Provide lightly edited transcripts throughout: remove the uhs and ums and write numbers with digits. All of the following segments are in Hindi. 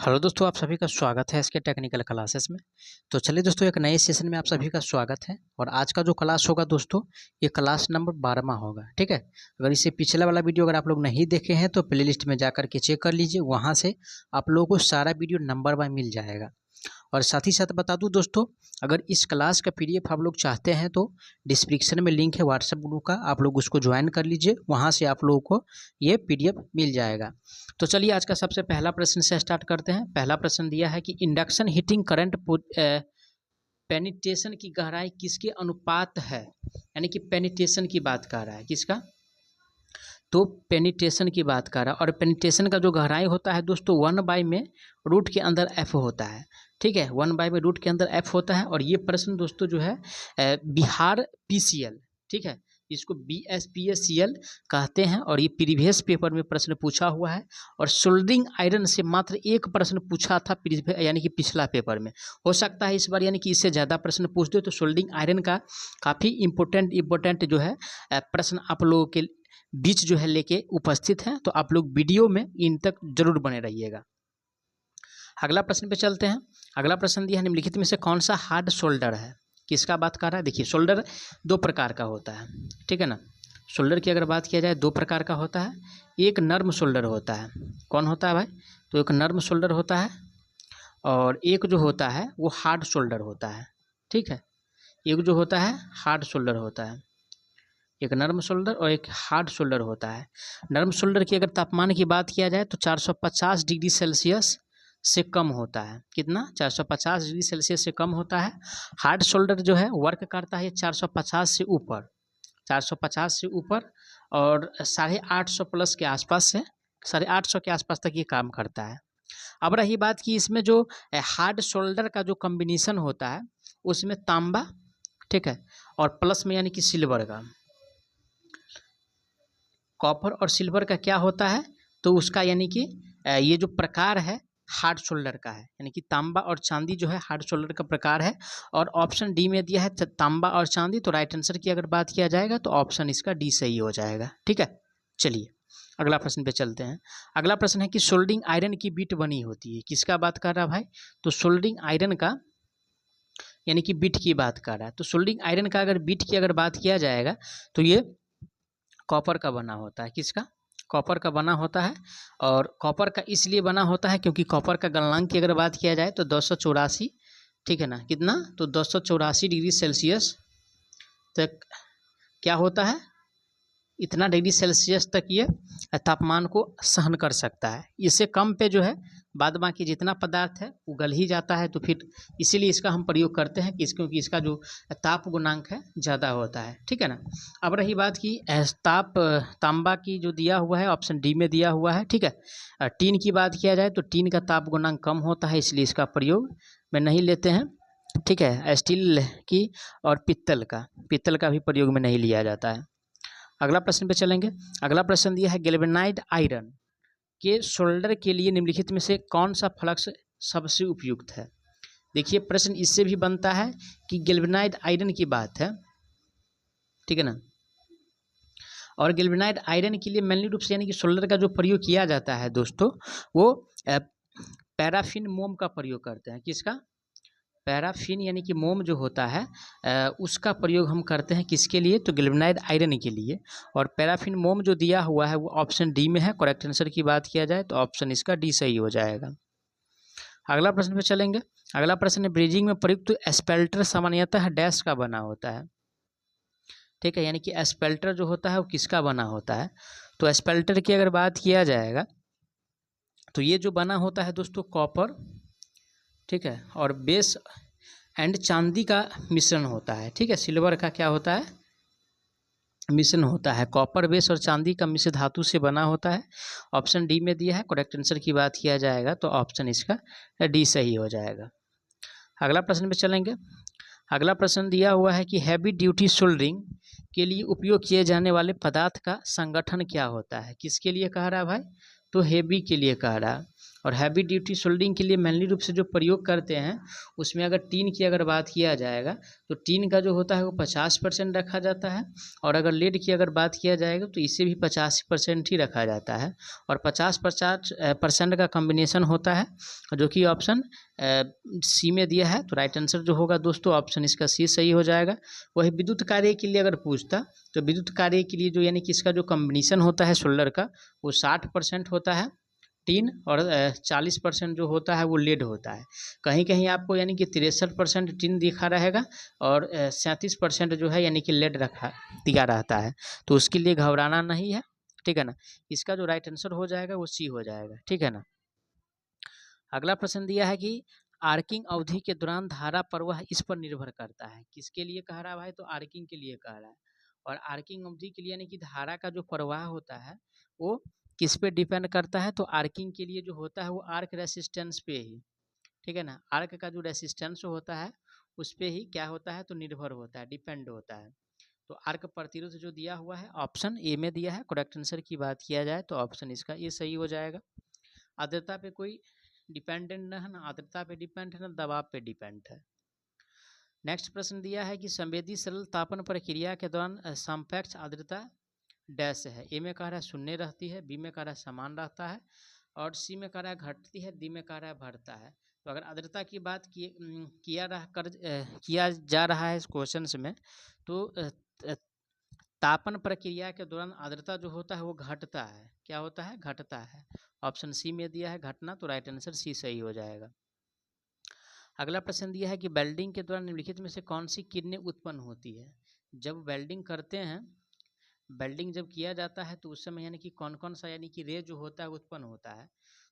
हेलो दोस्तों, आप सभी का स्वागत है इसके टेक्निकल क्लासेस में। तो चलिए दोस्तों, एक नए सेशन में आप सभी का स्वागत है। और आज का जो क्लास होगा दोस्तों, ये क्लास नंबर 12वां होगा। ठीक है, अगर इससे पिछला वाला वीडियो अगर आप लोग नहीं देखे हैं तो प्लेलिस्ट में जाकर के चेक कर लीजिए, वहाँ से आप लोगों को सारा वीडियो नंबर बाय मिल जाएगा। और साथ ही साथ बता दूं दोस्तों, अगर इस क्लास का पीडीएफ आप लोग चाहते हैं तो डिस्क्रिप्शन में लिंक है व्हाट्सएप ग्रुप का, आप लोग उसको ज्वाइन कर लीजिए, वहाँ से आप लोगों को ये पीडीएफ मिल जाएगा। तो चलिए आज का सबसे पहला प्रश्न से स्टार्ट करते हैं। पहला प्रश्न दिया है कि इंडक्शन हीटिंग करंट पेनिट्रेशन की गहराई किसके अनुपात है, यानी कि पेनिट्रेशन की बात कर रहा है। किसका? तो पेनिट्रेशन की बात कर रहा है। और पेनिट्रेशन का जो गहराई होता है दोस्तों 1/, में रूट के अंदर एफ होता है। ठीक है, 1/, में रूट के अंदर एफ होता है। और ये प्रश्न दोस्तों जो है बिहार पीसीएल, ठीक है, इसको BSPSCL कहते हैं। और ये प्रीवियस पेपर में प्रश्न पूछा हुआ है। और सोल्डरिंग आयरन से मात्र एक प्रश्न पूछा था यानी कि पिछला पेपर में। हो सकता है इस बार यानी कि इससे ज़्यादा प्रश्न पूछ दे। तो सोल्डरिंग आयरन का काफ़ी इम्पोर्टेंट जो है प्रश्न आप लोगों के बीच जो है लेके उपस्थित हैं। तो आप लोग वीडियो में इन तक जरूर बने रहिएगा। अगला प्रश्न पे चलते हैं। अगला प्रश्न दिया है निम्नलिखित में से कौन सा हार्ड शोल्डर है। किसका बात कर रहा है? देखिए, शोल्डर दो प्रकार का होता है, ठीक है ना। शोल्डर की अगर बात किया जाए दो प्रकार का होता है। एक नर्म शोल्डर होता है। कौन होता है भाई? तो एक नर्म शोल्डर होता है और एक जो होता है वो हार्ड शोल्डर होता है। ठीक है, एक जो होता है हार्ड शोल्डर होता है, एक नर्म शोल्डर और एक हार्ड शोल्डर होता है। नर्म शोल्डर की अगर तापमान की बात किया जाए तो 450 डिग्री सेल्सियस से कम होता है। कितना? 450 डिग्री सेल्सियस से कम होता है। हार्ड शोल्डर जो है वर्क करता है 450 से ऊपर, 450 से ऊपर और 850 प्लस के आसपास से 850 के आसपास तक ये काम करता है। अब रही बात कि इसमें जो हार्ड शोल्डर का जो कम्बिनेशन होता है उसमें तांबा, ठीक है, और प्लस में यानी कि सिल्वर का, कॉपर और सिल्वर का क्या होता है तो उसका यानी कि ये जो प्रकार है हार्ड शोल्डर का है, यानी कि तांबा और चांदी जो है हार्ड शोल्डर का प्रकार है। और ऑप्शन डी में दिया है तांबा और चांदी। तो राइट आंसर की अगर बात किया जाएगा तो ऑप्शन इसका डी सही हो जाएगा। ठीक है, चलिए अगला प्रश्न पे चलते हैं। अगला प्रश्न है कि सोल्डरिंग आयरन की बिट बनी होती है। किसका बात कर रहा है भाई? तो सोल्डरिंग आयरन का यानी कि बिट की बात कर रहा है। तो सोल्डरिंग आयरन का अगर बिट की अगर बात किया जाएगा तो ये कॉपर का बना होता है। किसका? कॉपर का बना होता है। और कॉपर का इसलिए बना होता है क्योंकि कॉपर का गलनांक की अगर बात किया जाए तो 284, ठीक है ना, कितना? तो 284 डिग्री सेल्सियस तक क्या होता है, इतना डिग्री सेल्सियस तक ये तापमान को सहन कर सकता है। इससे कम पे जो है बाद बाकी जितना पदार्थ है वो गल ही जाता है। तो फिर इसीलिए इसका हम प्रयोग करते हैं कि क्योंकि इसका जो ताप गुणांक है ज़्यादा होता है। ठीक है ना। अब रही बात की तांबा की जो दिया हुआ है ऑप्शन डी में दिया हुआ है। ठीक है, टीन की बात किया जाए तो टीन का ताप गुणांक कम होता है, इसलिए इसका प्रयोग में नहीं लेते हैं। ठीक है, स्टील की और पित्तल का भी प्रयोग में नहीं लिया जाता है। अगला प्रश्न पे चलेंगे। अगला प्रश्न दिया है गैल्वेनाइज्ड आयरन के शोल्डर के लिए निम्नलिखित में से कौन सा फ्लक्स सबसे उपयुक्त है। देखिए, प्रश्न इससे भी बनता है कि गैल्वेनाइज्ड आयरन की बात है, ठीक है ना। और गैल्वेनाइज्ड आयरन के लिए मेनली रूप से यानी कि शोल्डर का जो प्रयोग किया जाता है दोस्तों वो पैराफिन मोम का प्रयोग करते हैं। किसका? पैराफिन यानी कि मोम जो होता है उसका प्रयोग हम करते हैं किसके लिए? तो गैल्वेनाइज्ड आयरन के लिए। और पैराफिन मोम जो दिया हुआ है वो ऑप्शन डी में है। करेक्ट आंसर की बात किया जाए तो ऑप्शन इसका डी सही हो जाएगा। अगला प्रश्न पे चलेंगे। अगला प्रश्न है ब्रिजिंग में प्रयुक्त एस्पेल्टर सामान्यतः डैश का बना होता है। ठीक है, यानी कि एस्पेल्टर जो होता है वो किसका बना होता है? तो एस्पेल्टर की अगर बात किया जाएगा तो ये जो बना होता है दोस्तों कॉपर, ठीक है, और बेस एंड चांदी का मिश्रण होता है। ठीक है, सिल्वर का क्या होता है? मिश्रण होता है। कॉपर बेस और चांदी का मिश्र धातु से बना होता है। ऑप्शन डी में दिया है। करेक्ट आंसर की बात किया जाएगा तो ऑप्शन इसका डी सही हो जाएगा। अगला प्रश्न पे चलेंगे। अगला प्रश्न दिया हुआ है कि हैवी ड्यूटी सोल्डरिंग के लिए उपयोग किए जाने वाले पदार्थ का संगठन क्या होता है। किसके लिए कह रहा है भाई? तो हेवी के लिए कह रहा है। और हैवी ड्यूटी सोल्डरिंग के लिए मेनली रूप से जो प्रयोग करते हैं उसमें अगर टीन की अगर बात किया जाएगा तो टीन का जो होता है वो 50% रखा जाता है, और अगर लेड की अगर बात किया जाएगा तो इसे भी 50% ही रखा जाता है, और 50% का कॉम्बिनेशन होता है, जो कि ऑप्शन सी में दिया है। तो राइट आंसर जो होगा दोस्तों ऑप्शन इसका सी सही हो जाएगा। वही विद्युत कार्य के लिए अगर पूछता तो विद्युत कार्य के लिए जो यानी कि इसका जो कॉम्बिनेशन होता है सोल्डर का वो 60% होता है टीन, और 40% जो होता है वो लेड होता है। कहीं कहीं आपको यानी कि 63% टीन दिखा रहेगा और 37% जो है यानी कि लेड रखा दिया रहता है, तो उसके लिए घबराना नहीं है, ठीक है ना। इसका जो राइट आंसर हो जाएगा वो सी हो जाएगा, ठीक है ना। अगला प्रश्न दिया है कि आर्किंग अवधि के दौरान धारा प्रवाह इस पर निर्भर करता है। किसके लिए कह रहा है भाई, तो आर्किंग के लिए कह रहा है। और आर्किंग अवधि के लिए यानी कि धारा का जो प्रवाह होता है वो किस पे डिपेंड करता है, तो आर्किंग के लिए जो होता है वो आर्क रेसिस्टेंस पे ही, ठीक है ना। आर्क का जो रेसिस्टेंस होता है उस पे ही क्या होता है, तो निर्भर होता है, डिपेंड होता है। तो आर्क प्रतिरोध जो दिया हुआ है ऑप्शन ए में दिया है। करेक्ट आंसर की बात किया जाए तो ऑप्शन इसका ये सही हो जाएगा। आर्द्रता पे कोई डिपेंडेंट न है, ना आर्द्रता पे डिपेंड है, ना दबाव पे डिपेंड है। नेक्स्ट प्रश्न दिया है कि संवेदी सरल तापन प्रक्रिया के दौरान सापेक्ष आर्द्रता डैश है। ए में कह रहा है शून्य रहती है, बी में कह रहा है समान रहता है, और सी में कह रहा है घटती है, डी में कह रहा है बढ़ता है। तो अगर आर्द्रता की बात किया जा रहा है इस क्वेश्चन में, तो तापन प्रक्रिया के दौरान आर्द्रता जो होता है वो घटता है। क्या होता है, घटता है। ऑप्शन सी में दिया है घटना, तो राइट आंसर सी सही हो जाएगा। अगला प्रश्न दिया है कि वेल्डिंग के दौरान निम्नलिखित में से कौन सी किरणें उत्पन्न होती है। जब वेल्डिंग करते हैं, वेल्डिंग जब किया जाता है तो उस समय यानी कि कौन कौन सा यानी कि रे जो होता है उत्पन्न होता है।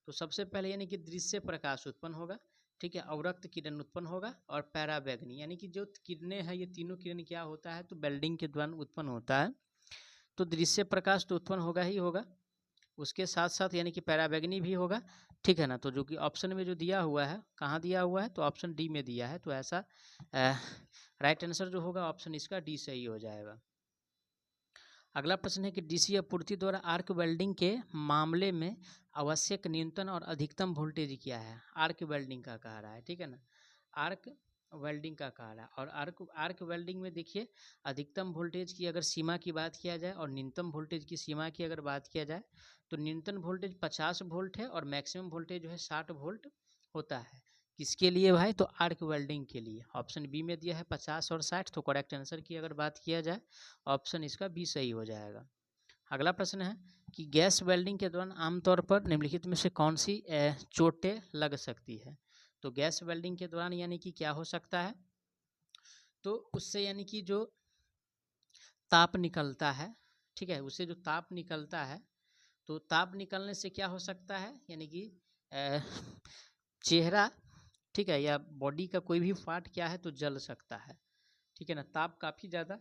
तो सबसे पहले यानी कि दृश्य प्रकाश उत्पन्न होगा, ठीक है, अवरक्त किरण उत्पन्न होगा, और पैराबैगनी यानी कि जो किरणें हैं ये तीनों किरण क्या होता है, तो वेल्डिंग के दौरान उत्पन्न होता है। तो दृश्य प्रकाश तो उत्पन्न होगा ही होगा, उसके साथ साथ यानी कि पैराबैगनी भी होगा, ठीक है ना। तो जो कि ऑप्शन में जो दिया हुआ है, कहाँ दिया हुआ है, तो ऑप्शन डी में दिया है। तो ऐसा राइट आंसर जो होगा ऑप्शन इसका डी सही हो जाएगा। अगला प्रश्न है कि डीसी आपूर्ति द्वारा आर्क वेल्डिंग के मामले में आवश्यक न्यूनतम और अधिकतम वोल्टेज क्या है। आर्क वेल्डिंग का कह रहा है, ठीक है ना, आर्क वेल्डिंग का कह रहा है। और आर्क वेल्डिंग में देखिए अधिकतम वोल्टेज की अगर सीमा की बात किया जाए और न्यूनतम वोल्टेज की सीमा की अगर बात किया जाए, तो न्यूनतम वोल्टेज 50 वोल्ट है और मैक्सिमम वोल्टेज जो है 60 वोल्ट होता है। किसके लिए भाई, तो आर्क वेल्डिंग के लिए। ऑप्शन बी में दिया है 50 और 60, तो करेक्ट आंसर की अगर बात किया जाए ऑप्शन इसका बी सही हो जाएगा। अगला प्रश्न है कि गैस वेल्डिंग के दौरान आमतौर पर निम्नलिखित में से कौन सी चोटें लग सकती है। तो गैस वेल्डिंग के दौरान यानी कि क्या हो सकता है, तो उससे यानी कि जो ताप निकलता है, ठीक है, उससे जो ताप निकलता है, तो ताप निकलने से क्या हो सकता है, यानी कि चेहरा, ठीक है, या बॉडी का कोई भी पार्ट क्या है तो जल सकता है, ठीक है ना। ताप काफ़ी ज़्यादा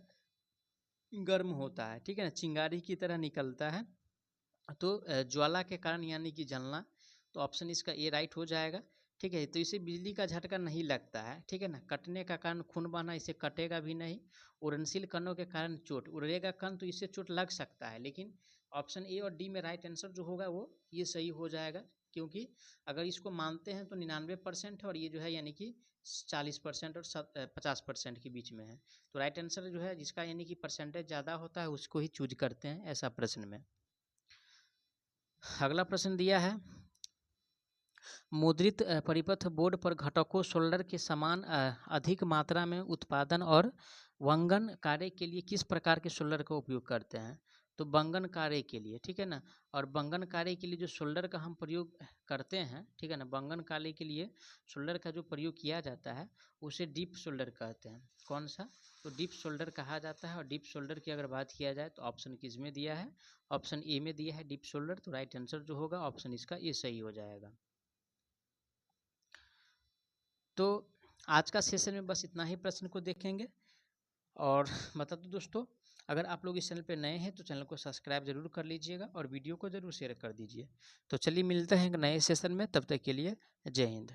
गर्म होता है, ठीक है ना, चिंगारी की तरह निकलता है, तो ज्वाला के कारण यानी कि जलना। तो ऑप्शन इसका ए राइट हो जाएगा, ठीक है। तो इसे बिजली का झटका नहीं लगता है, ठीक है ना। कटने का कारण खून बहना, इसे कटेगा भी नहीं। उड़नशील कणों के कारण चोट, उड़ेगा कण तो इससे चोट लग सकता है, लेकिन ऑप्शन ए और डी में राइट आंसर जो होगा वो ये सही हो जाएगा, क्योंकि अगर इसको मानते हैं तो 99% है, और ये जो है यानी कि 40% और 50% के बीच में है। तो राइट आंसर जो है जिसका यानी कि परसेंटेज ज़्यादा होता है उसको ही चूज करते हैं ऐसा प्रश्न में। अगला प्रश्न दिया है मुद्रित परिपथ बोर्ड पर घटकों सोल्डर के समान अधिक मात्रा में उत्पादन और वंगन कार्य के लिए किस प्रकार के सोल्डर का उपयोग करते हैं। तो वंगन कार्य के लिए, ठीक है ना। और वंगन कार्य के लिए जो सोल्डर का हम प्रयोग करते हैं, ठीक है ना, वंगन कार्य के लिए सोल्डर का जो प्रयोग किया जाता है उसे डीप सोल्डर कहते हैं। कौन सा, तो डीप सोल्डर कहा जाता है। और डीप सोल्डर की अगर बात किया जाए तो ऑप्शन किस में दिया है, ऑप्शन ए में दिया है डीप सोल्डर। तो राइट आंसर जो होगा ऑप्शन इसका ए सही हो जाएगा। तो आज का सेशन में बस इतना ही प्रश्न को देखेंगे। और बता दो दोस्तों, अगर आप लोग इस चैनल पे नए हैं तो चैनल को सब्सक्राइब जरूर कर लीजिएगा और वीडियो को जरूर शेयर कर दीजिए। तो चलिए मिलते हैं एक नए सेशन में, तब तक के लिए जय हिंद।